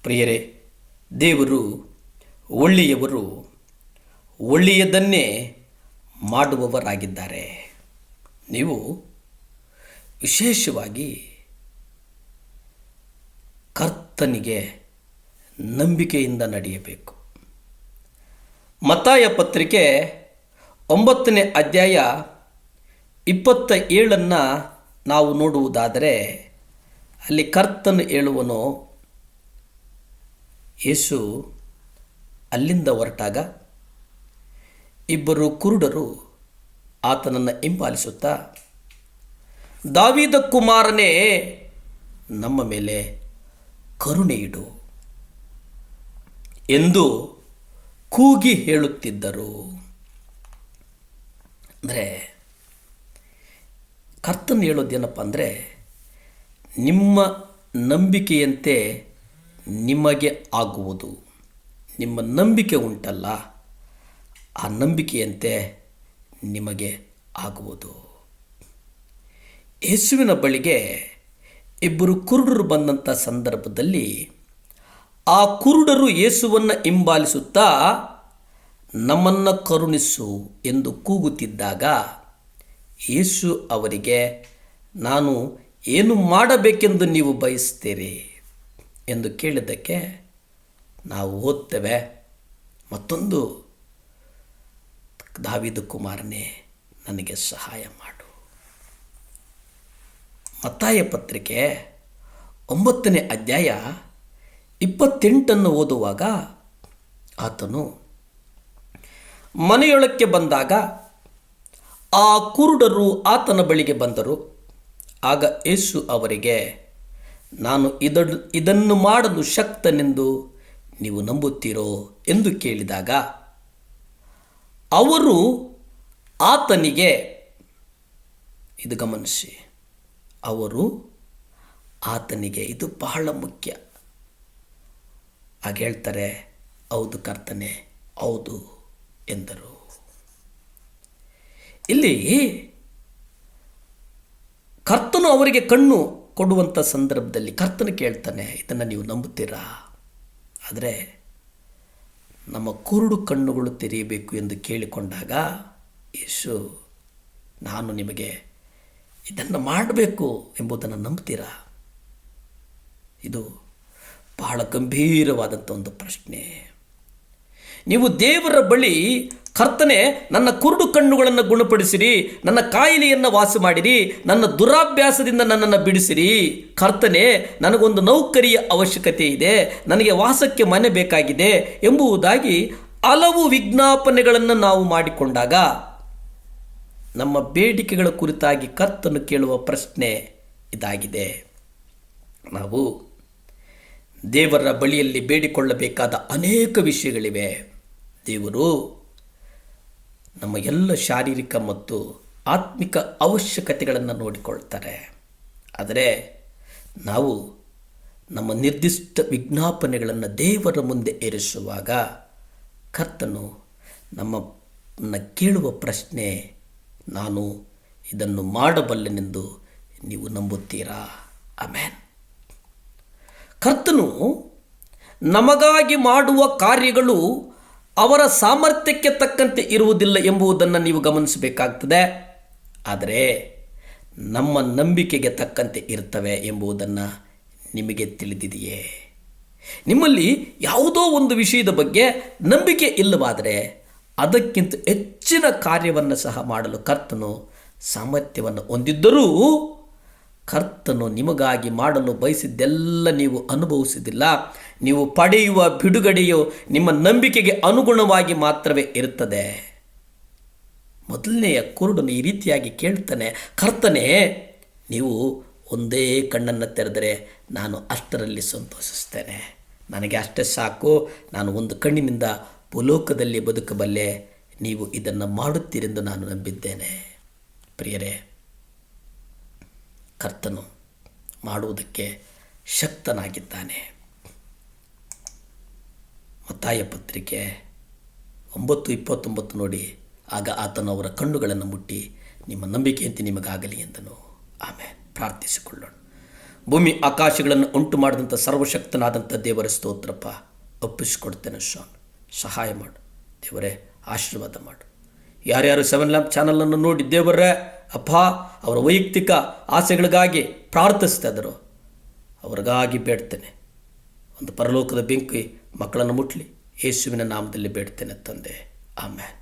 ಪ್ರಿಯರೇ, ದೇವರು ಒಳ್ಳೆಯವರು, ಒಳ್ಳೆಯದನ್ನೇ ಮಾಡುವವರಾಗಿದ್ದಾರೆ. ನೀವು ವಿಶೇಷವಾಗಿ ಕರ್ತನಿಗೆ ನಂಬಿಕೆಯಿಂದ ನಡೆಯಬೇಕು. ಮತ್ತಾಯ ಪತ್ರಿಕೆ 9ನೇ ಅಧ್ಯಾಯ 27 ನಾವು ನೋಡುವುದಾದರೆ, ಅಲ್ಲಿ ಕರ್ತನು ಹೇಳುವನು, ಯೇಸು ಅಲ್ಲಿಂದ ಹೊರಟಾಗ ಇಬ್ಬರು ಕುರುಡರು ಆತನನ್ನು ಹಿಂಬಾಲಿಸುತ್ತಾ, ದಾವೀದ ಕುಮಾರನೇ, ನಮ್ಮ ಮೇಲೆ ಕರುಣೆ ಇಡು ಎಂದು ಕೂಗಿ ಹೇಳುತ್ತಿದ್ದರು. ಅಂದರೆ ಕರ್ತನು ಹೇಳೋದೇನಪ್ಪ ಅಂದರೆ, ನಿಮ್ಮ ನಂಬಿಕೆಯಂತೆ ನಿಮಗೆ ಆಗುವುದು. ನಿಮ್ಮ ನಂಬಿಕೆ ಉಂಟಲ್ಲ, ಆ ನಂಬಿಕೆಯಂತೆ ನಿಮಗೆ ಆಗುವುದು. ಯೇಸುವಿನ ಬಳಿಗೆ ಇಬ್ಬರು ಕುರುಡರು ಬಂದಂಥ ಸಂದರ್ಭದಲ್ಲಿ ಆ ಕುರುಡರು ಯೇಸುವನ್ನು ಹಿಂಬಾಲಿಸುತ್ತಾ, ನಮ್ಮನ್ನು ಕರುಣಿಸು ಎಂದು ಕೂಗುತ್ತಿದ್ದಾಗ ಯೇಸು ಅವರಿಗೆ, ನಾನು ಏನು ಮಾಡಬೇಕೆಂದು ನೀವು ಬಯಸ್ತೀರಿ ಎಂದು ಕೇಳಿದ್ದಕ್ಕೆ ನಾವು ಓದ್ತೇವೆ, ಮತ್ತೊಂದು, ದಾವೀದ ಕುಮಾರನೇ, ನನಗೆ ಸಹಾಯ ಮಾಡು. ಮತ್ತಾಯ ಪತ್ರಿಕೆ 9ನೇ ಅಧ್ಯಾಯ 28 ಓದುವಾಗ, ಆತನು ಮನೆಯೊಳಕ್ಕೆ ಬಂದಾಗ ಆ ಕುರುಡರು ಆತನ ಬಳಿಗೆ ಬಂದರು. ಆಗ ಯೇಸು ಅವರಿಗೆ, ನಾನು ಇದನ್ನು ಮಾಡಲು ಶಕ್ತನೆಂದು ನೀವು ನಂಬುತ್ತೀರೋ ಎಂದು ಕೇಳಿದಾಗ, ಅವರು ಆತನಿಗೆ, ಇದು ಗಮನಿಸಿ, ಅವರು ಆತನಿಗೆ, ಇದು ಬಹಳ ಮುಖ್ಯ, ಆಗ ಹೇಳ್ತಾರೆ, ಹೌದು ಕರ್ತನೆ, ಹೌದು ಎಂದರು. ಇಲ್ಲಿ ಕರ್ತನು ಅವರಿಗೆ ಕಣ್ಣು ಕೊಡುವಂಥ ಸಂದರ್ಭದಲ್ಲಿ ಕರ್ತನು ಕೇಳ್ತಾನೆ, ಇದನ್ನು ನೀವು ನಂಬುತ್ತೀರಾ? ಆದರೆ ನಮ್ಮ ಕುರುಡು ಕಣ್ಣುಗಳು ತೆರೆಯಬೇಕು ಎಂದು ಕೇಳಿಕೊಂಡಾಗ ಯೇಸು, ನಾನು ನಿಮಗೆ ಇದನ್ನು ಮಾಡಬೇಕು ಎಂಬುದನ್ನು ನಂಬ್ತೀರಾ? ಇದು ಬಹಳ ಗಂಭೀರವಾದಂಥ ಒಂದು ಪ್ರಶ್ನೆ. ನೀವು ದೇವರ ಬಳಿ, ಕರ್ತನೆ, ನನ್ನ ಕುರುಡು ಕಣ್ಣುಗಳನ್ನು ಗುಣಪಡಿಸಿರಿ, ನನ್ನ ಕಾಯಿಲೆಯನ್ನು ವಾಸ ಮಾಡಿರಿ, ನನ್ನ ದುರಾಭ್ಯಾಸದಿಂದ ನನ್ನನ್ನು ಬಿಡಿಸಿರಿ, ಕರ್ತನೆ, ನನಗೊಂದು ನೌಕರಿಯ ಅವಶ್ಯಕತೆ ಇದೆ, ನನಗೆ ವಾಸಕ್ಕೆ ಮನೆ ಬೇಕಾಗಿದೆ ಎಂಬುದಾಗಿ ಹಲವು ವಿಜ್ಞಾಪನೆಗಳನ್ನು ನಾವು ಮಾಡಿಕೊಂಡಾಗ ನಮ್ಮ ಬೇಡಿಕೆಗಳ ಕುರಿತಾಗಿ ಕರ್ತನು ಕೇಳುವ ಪ್ರಶ್ನೆ ಇದಾಗಿದೆ. ನಾವು ದೇವರ ಬಳಿಯಲ್ಲಿ ಬೇಡಿಕೊಳ್ಳಬೇಕಾದ ಅನೇಕ ವಿಷಯಗಳಿವೆ. ದೇವರು ನಮ್ಮ ಎಲ್ಲ ಶಾರೀರಿಕ ಮತ್ತು ಆತ್ಮಿಕ ಅವಶ್ಯಕತೆಗಳನ್ನು ನೋಡಿಕೊಳ್ತಾರೆ. ಆದರೆ ನಾವು ನಮ್ಮ ನಿರ್ದಿಷ್ಟ ವಿಜ್ಞಾಪನೆಗಳನ್ನು ದೇವರ ಮುಂದೆ ಏರಿಸುವಾಗ ಕರ್ತನು ನಮ್ಮನ್ನು ಕೇಳುವ ಪ್ರಶ್ನೆ, ನಾನು ಇದನ್ನು ಮಾಡಬಲ್ಲೆನೆಂದು ನೀವು ನಂಬುತ್ತೀರಾ? ಆಮೆನ್. ಕರ್ತನು ನಮಗಾಗಿ ಮಾಡುವ ಕಾರ್ಯಗಳು ಅವರ ಸಾಮರ್ಥ್ಯಕ್ಕೆ ತಕ್ಕಂತೆ ಇರುವುದಿಲ್ಲ ಎಂಬುದನ್ನು ನೀವು ಗಮನಿಸಬೇಕಾಗ್ತದೆ. ಆದರೆ ನಮ್ಮ ನಂಬಿಕೆಗೆ ತಕ್ಕಂತೆ ಇರ್ತವೆ ಎಂಬುದನ್ನು ನಿಮಗೆ ತಿಳಿದಿದೆಯೇ? ನಿಮ್ಮಲ್ಲಿ ಯಾವುದೋ ಒಂದು ವಿಷಯದ ಬಗ್ಗೆ ನಂಬಿಕೆ ಇಲ್ಲವಾದರೆ ಅದಕ್ಕಿಂತ ಹೆಚ್ಚಿನ ಕಾರ್ಯವನ್ನು ಸಹ ಮಾಡಲು ಕರ್ತನು ಸಾಮರ್ಥ್ಯವನ್ನು ಹೊಂದಿದ್ದರೂ ಕರ್ತನು ನಿಮಗಾಗಿ ಮಾಡಲು ಬಯಸಿದ್ದೆಲ್ಲ ನೀವು ಅನುಭವಿಸಿದಿಲ್ಲ. ನೀವು ಪಡೆಯುವ ಬಿಡುಗಡೆಯು ನಿಮ್ಮ ನಂಬಿಕೆಗೆ ಅನುಗುಣವಾಗಿ ಮಾತ್ರವೇ ಇರುತ್ತದೆ. ಮೊದಲನೆಯ ಕುರುಡನು ಈ ರೀತಿಯಾಗಿ ಕೇಳ್ತಾನೆ, ಕರ್ತನೇ, ನೀವು ಒಂದೇ ಕಣ್ಣನ್ನು ತೆರೆದರೆ ನಾನು ಅಷ್ಟರಲ್ಲಿ ಸಂತೋಷಿಸ್ತೇನೆ, ನನಗೆ ಅಷ್ಟೇ ಸಾಕು, ನಾನು ಒಂದು ಕಣ್ಣಿನಿಂದ ಭೂಲೋಕದಲ್ಲಿ ಬದುಕಬಲ್ಲೆ, ನೀವು ಇದನ್ನು ಮಾಡುತ್ತೀರೆಂದು ನಾನು ನಂಬಿದ್ದೇನೆ. ಪ್ರಿಯರೇ, ಕರ್ತನು ಮಾಡುವುದಕ್ಕೆ ಶಕ್ತನಾಗಿದ್ದಾನೆ. ಮತ್ತಾಯ ಪತ್ರಿಕೆ 9:29 ನೋಡಿ, ಆಗ ಆತನು ಅವರ ಕಣ್ಣುಗಳನ್ನು ಮುಟ್ಟಿ, ನಿಮ್ಮ ನಂಬಿಕೆಯಂತೆ ನಿಮಗಾಗಲಿ ಎಂದನು. ಆಮೇಲೆ ಪ್ರಾರ್ಥಿಸಿಕೊಳ್ಳೋಣ. ಭೂಮಿ ಆಕಾಶಗಳನ್ನು ಉಂಟು ಮಾಡಿದಂಥ ಸರ್ವಶಕ್ತನಾದಂಥ ದೇವರ ಸ್ತೋತ್ರಪ್ಪ. ಒಪ್ಪಿಸ್ಕೊಡ್ತೇನೆ ಶಾನ್, ಸಹಾಯ ಮಾಡು ದೇವರೇ, ಆಶೀರ್ವಾದ ಮಾಡು. ಯಾರ್ಯಾರು 7 ಲ್ಯಾಂಪ್ ಚಾನಲನ್ನು ನೋಡಿ ದೇವರೇ ಅಪ್ಪ ಅವರ ವೈಯಕ್ತಿಕ ಆಸೆಗಳಿಗಾಗಿ ಪ್ರಾರ್ಥಿಸ್ತಾ ಇದ್ದರು, ಅವ್ರಿಗಾಗಿ ಬೇಡ್ತೇನೆ. ಒಂದು ಪರಲೋಕದ ಬೆಂಕಿ ಮಕ್ಕಳನ್ನು ಮುಟ್ಲಿ, ಯೇಸುವಿನ ನಾಮದಲ್ಲಿ ಬೇಡ್ತೇನೆ ತಂದೆ, ಆಮೇನ್.